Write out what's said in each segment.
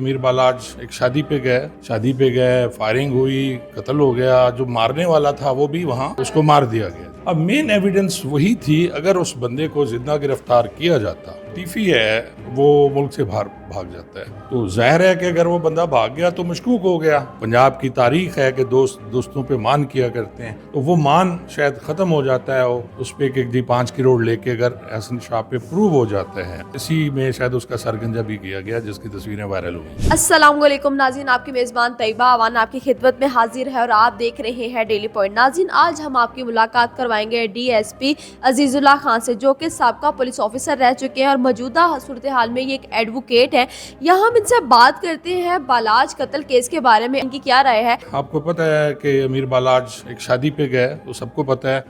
अमीर बालाज एक शादी पे गए, फायरिंग हुई, कत्ल हो गया। जो मारने वाला था वो भी वहाँ उसको मार दिया गया। अब मेन एविडेंस वही थी, अगर उस बंदे को जिंदा गिरफ्तार किया जाता, टीफी है वो मुल्क से बाहर भाग जाता है, तो जाहिर है कि अगर वो बंदा भाग गया तो मशकूक हो गया। पंजाब की तारीख है कि दोस्तों पे मान किया करते हैं, तो वो मान शायद खत्म हो जाता है। उस पे कि जी 5 करोड़ लेके अगर एहसन शाह पे प्रूव हो जाता है, इसी में शायद उसका सरगंजा भी किया गया, जिसकी तस्वीरें वायरल हुई। अस्सलाम वालेकुम नाज़रीन, आपकी मेज़बान तैयबा अवान आपकी खिदमत में हाजिर है और आप देख रहे हैं डेली पॉइंट। नाज़रीन, आज हम आपकी मुलाकात करवाएंगे डीएसपी अजीजुल्लाह खान से, जो कि साबका पुलिस ऑफिसर रह चुके हैं और मौजूदा सूरत हाल में ये एक एडवोकेट है। यहाँ हम इनसे बात करते हैं बालाज कत्ल केस के बारे में, इनकी क्या राय है। आपको पता है कि अमीर बालाज एक शादी पे गए, तो सबको पता है,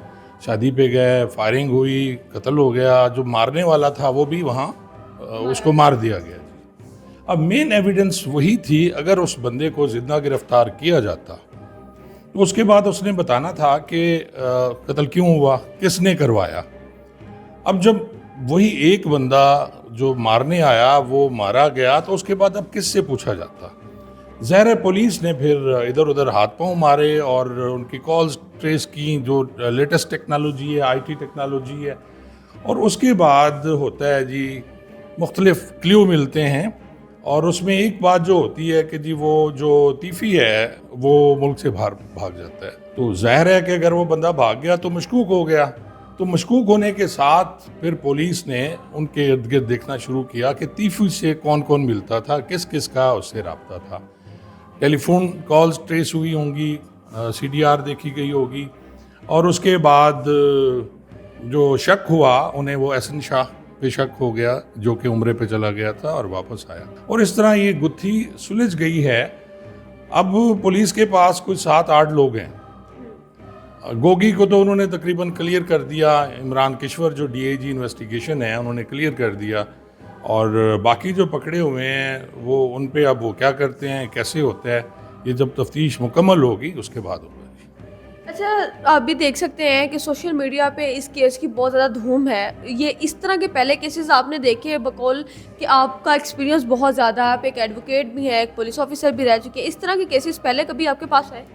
शादी पे गए, फायरिंग हुई, कत्ल हो गया। जो मारने वाला था वो भी वहाँ उसको मार दिया गया। अब मेन एविडेंस वही थी, अगर उस बंदे को जिंदा गिरफ्तार किया जाता तो उसके बाद उसने बताना था कि कत्ल क्यों हुआ, किसने करवाया। अब जब वही एक बंदा जो मारने आया वो मारा गया, तो उसके बाद अब किससे पूछा जाता। ज़ाहिर है पुलिस ने फिर इधर उधर हाथ पांव मारे और उनकी कॉल्स ट्रेस की, जो लेटेस्ट टेक्नोलॉजी है, आईटी टेक्नोलॉजी है, और उसके बाद होता है जी मुख्तलिफ क्ल्यू मिलते हैं। और उसमें एक बात जो होती है कि जी वो जो तीफी है वो मुल्क से बाहर भाग जाता है, तो जाहिर है कि अगर वो बंदा भाग गया तो मशकूक हो गया। तो मशकूक होने के साथ फिर पुलिस ने उनके इर्द गिर्द देखना शुरू किया कि तीफी से कौन कौन मिलता था, किस किस का उससे रब्ता था। टेलीफोन कॉल्स ट्रेस हुई होंगी, सीडीआर देखी गई होगी, और उसके बाद जो शक हुआ उन्हें, वो एहसन शाह पे शक हो गया, जो कि उम्रे पे चला गया था और वापस आया, और इस तरह ये गुत्थी सुलझ गई है। अब पुलिस के पास कुछ 7-8 लोग हैं। गोगी को तो उन्होंने तकरीबन क्लियर कर दिया, इमरान किश्वर जो डीआईजी इन्वेस्टिगेशन है उन्होंने क्लियर कर दिया, और बाकी जो पकड़े हुए हैं वो उन पे अब वो क्या करते हैं, कैसे होता है, ये जब तफ्तीश मुकम्मल होगी उसके बाद होगा। अच्छा, आप भी देख सकते हैं कि सोशल मीडिया पे इस केस की बहुत ज़्यादा धूम है। ये इस तरह के पहले केसेस आपने देखे हैं बकौल कि आपका एक्सपीरियंस बहुत ज़्यादा है, आप एक एडवोकेट भी हैं, एक पुलिस ऑफिसर भी रह चुके हैं, इस तरह के केसेस पहले कभी आपके पास आए?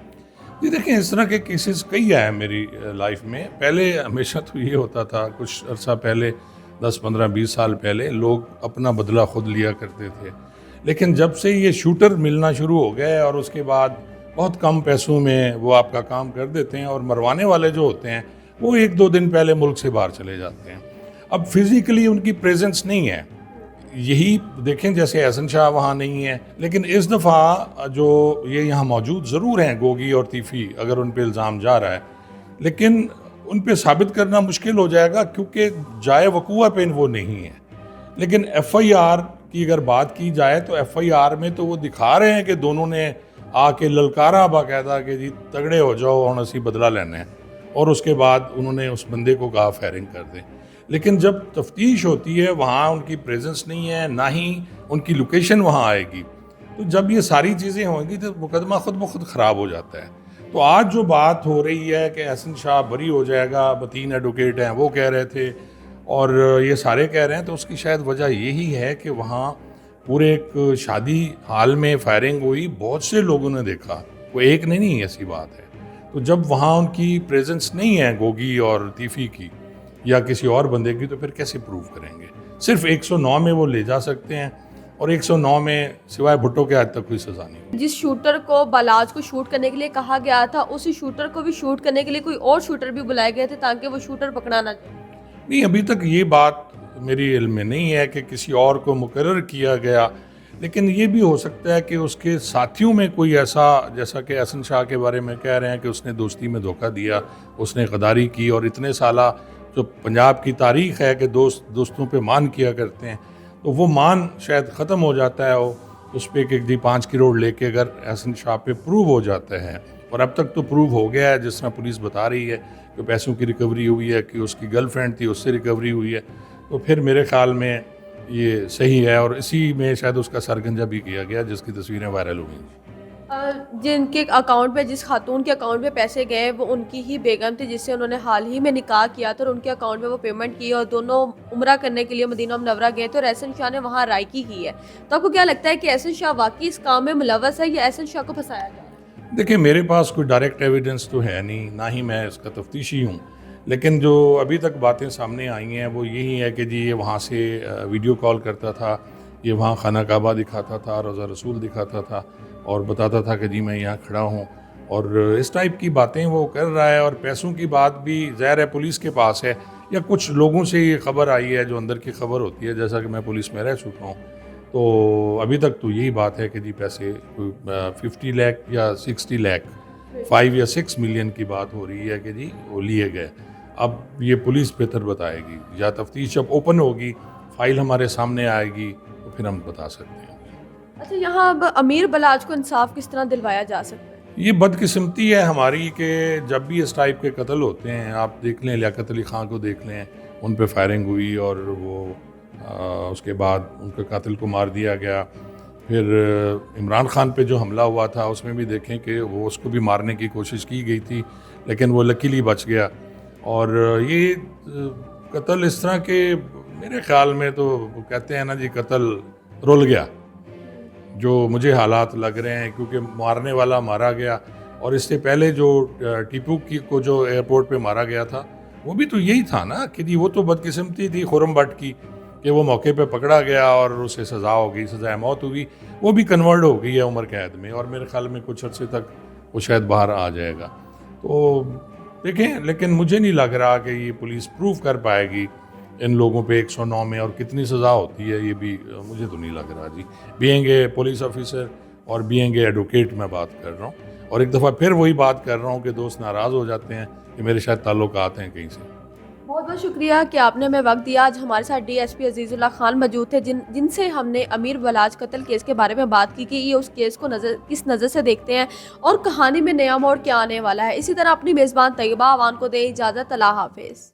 जी देखिए, इस तरह के केसेस कई आए मेरी लाइफ में। पहले हमेशा तो ये होता था, कुछ अर्सा पहले, 10-15-20 साल पहले, लोग अपना बदला खुद लिया करते थे। लेकिन जब से ये शूटर मिलना शुरू हो गए और उसके बाद बहुत कम पैसों में वो आपका काम कर देते हैं, और मरवाने वाले जो होते हैं वो 1-2 दिन पहले मुल्क से बाहर चले जाते हैं। अब फिजिकली उनकी प्रेजेंस नहीं है। यही देखें, जैसे एहसन शाह वहाँ नहीं है, लेकिन इस दफ़ा जो ये यहाँ मौजूद ज़रूर हैं, गोगी और तीफ़ी, अगर उन पे इल्ज़ाम जा रहा है, लेकिन उन पे साबित करना मुश्किल हो जाएगा, क्योंकि जाए वकूआ पे वो नहीं है। लेकिन एफआईआर की अगर बात की जाए तो एफआईआर में तो वो दिखा रहे हैं कि दोनों ने आके ललकारा बाकायदा कि जी तगड़े हो जाओ और असी बदला लेना है, और उसके बाद उन्होंने उस बंदे को कहा फायरिंग कर दें। लेकिन जब तफ्तीश होती है वहाँ उनकी प्रेजेंस नहीं है, ना ही उनकी लोकेशन वहाँ आएगी, तो जब ये सारी चीज़ें होंगी तो मुकदमा खुद ब खुद ख़राब हो जाता है। तो आज जो बात हो रही है कि एहसन शाह बरी हो जाएगा, 3 एडवोकेट हैं वो कह रहे थे और ये सारे कह रहे हैं, तो उसकी शायद वजह यही है कि वहाँ पूरे एक शादी हाल में फायरिंग हुई, बहुत से लोगों ने देखा, वो एक नहीं, ऐसी बात है। तो जब वहाँ उनकी प्रेजेंस नहीं है गोगी और तीफ़ी की या किसी और बंदे की, तो फिर कैसे प्रूव करेंगे। सिर्फ 109 में वो ले जा सकते हैं, और 109 में सिवाय भुट्टो के आज तक कोई सज़ा नहीं हुई। जिस शूटर को बालाज को शूट करने के लिए कहा गया था, उसी शूटर को भी शूट करने के लिए कोई और शूटर भी बुलाए गए थे ताकि वो शूटर पकड़ा ना जाए। नहीं, अभी तक ये बात मेरी इल्म में नहीं है कि किसी और को मुकर्रर किया गया, लेकिन ये भी हो सकता है कि उसके साथियों में कोई ऐसा, जैसा कि एहसन शाह के बारे में कह रहे हैं कि उसने दोस्ती में धोखा दिया, उसने गद्दारी की, और इतने साला जो पंजाब की तारीख है कि दोस्तों पे मान किया करते हैं, तो वो मान शायद ख़त्म हो जाता है। वो उस पर कि जी 5 करोड़ लेके अगर एहसन शाह पे प्रूव हो जाता है, और अब तक तो प्रूव हो गया है, जिस तरह पुलिस बता रही है कि पैसों की रिकवरी हुई है, कि उसकी गर्लफ्रेंड थी उससे रिकवरी हुई है, तो फिर मेरे ख्याल में ये सही है, और इसी में शायद उसका सरगंजा भी किया गया, जिसकी तस्वीरें वायरल हुई। जिनके अकाउंट पे, जिस खातून के अकाउंट पे पैसे गए वो उनकी ही बेगम थी जिससे उन्होंने हाल ही में निकाह किया था और उनके अकाउंट में वो पेमेंट की और दोनों उम्रा करने के लिए मदीना मुनव्वरा गए थे और एहसन शाह ने वहाँ रायकी की है। तो आपको क्या लगता है कि एहसन शाह वाकई इस काम में मुलव्वस है या एहसन शाह को फंसाया जा रहा है? देखिए, मेरे पास कोई डायरेक्ट एविडेंस तो है नहीं, ना ही मैं इसका तफ्तीशी हूँ। लेकिन जो अभी तक बातें सामने आई हैं वो यही है कि जी ये वहाँ से वीडियो कॉल करता था, ये वहाँ खाना काबा दिखाता था, रोज़ा रसूल दिखाता था और बताता था कि जी मैं यहाँ खड़ा हूँ, और इस टाइप की बातें वो कर रहा है। और पैसों की बात भी ज़ाहिर है पुलिस के पास है या कुछ लोगों से ये खबर आई है, जो अंदर की खबर होती है, जैसा कि मैं पुलिस में रह चुका हूँ। तो अभी तक तो यही बात है कि जी पैसे 50 लाख या 60 लाख, 5 या 6 मिलियन की बात हो रही है कि जी वो लिए गए। अब ये पुलिस बेहतर बताएगी, या तफ्तीश जब ओपन होगी, फाइल हमारे सामने आएगी, तो फिर हम बता सकते हैं। अच्छा, यहाँ अब अमीर बलाज को इंसाफ किस तरह दिलवाया जा सकता है? ये बदकिस्मती है हमारी कि जब भी इस टाइप के कत्ल होते हैं, आप देख लें लियाकत अली ख़ान को देख लें, उन पे फायरिंग हुई और वो उसके बाद उनके कातिल को मार दिया गया। फिर इमरान खान पे जो हमला हुआ था उसमें भी देखें कि वो उसको भी मारने की कोशिश की गई थी, लेकिन वो लकीली बच गया। और ये कत्ल इस तरह के, मेरे ख्याल में तो वो कहते हैं ना जी, कत्ल रुल गया, जो मुझे हालात लग रहे हैं, क्योंकि मारने वाला मारा गया। और इससे पहले जो टीपू की को जो एयरपोर्ट पे मारा गया था, वो भी तो यही था ना कि जी वो तो बदकिस्मती थी खुर्रम भट्ट की कि वो मौके पे पकड़ा गया और उसे सज़ा हो गई, सज़ाए मौत हुई। वो भी कन्वर्ट हो गई है उम्र कैद में, और मेरे ख्याल में कुछ अर्से तक वो शायद बाहर आ जाएगा। तो देखें, लेकिन मुझे नहीं लग रहा कि ये पुलिस प्रूव कर पाएगी इन लोगों पे 109 में, और कितनी सज़ा होती है ये भी मुझे तो नहीं लग रहा जी। बीइंग ए पुलिस ऑफिसर और बीइंग ए एडवोकेट मैं बात कर रहा हूँ, और एक दफ़ा फिर वही बात कर रहा हूँ कि दोस्त नाराज़ हो जाते हैं कि मेरे शायद ताल्लुकात हैं कहीं से। बहुत बहुत शुक्रिया कि आपने हमें वक्त दिया। आज हमारे साथ डीएसपी अजीज़ुल्लाह खान मौजूद थे, जिनसे हमने अमीर बलाज कत्ल केस के बारे में बात की कि ये उस केस को किस नज़र से देखते हैं और कहानी में नया मोड़ क्या आने वाला है। इसी तरह अपनी मेज़बान तैयबा अवान को दे इजाज़त। अल्लाह हाफिज़।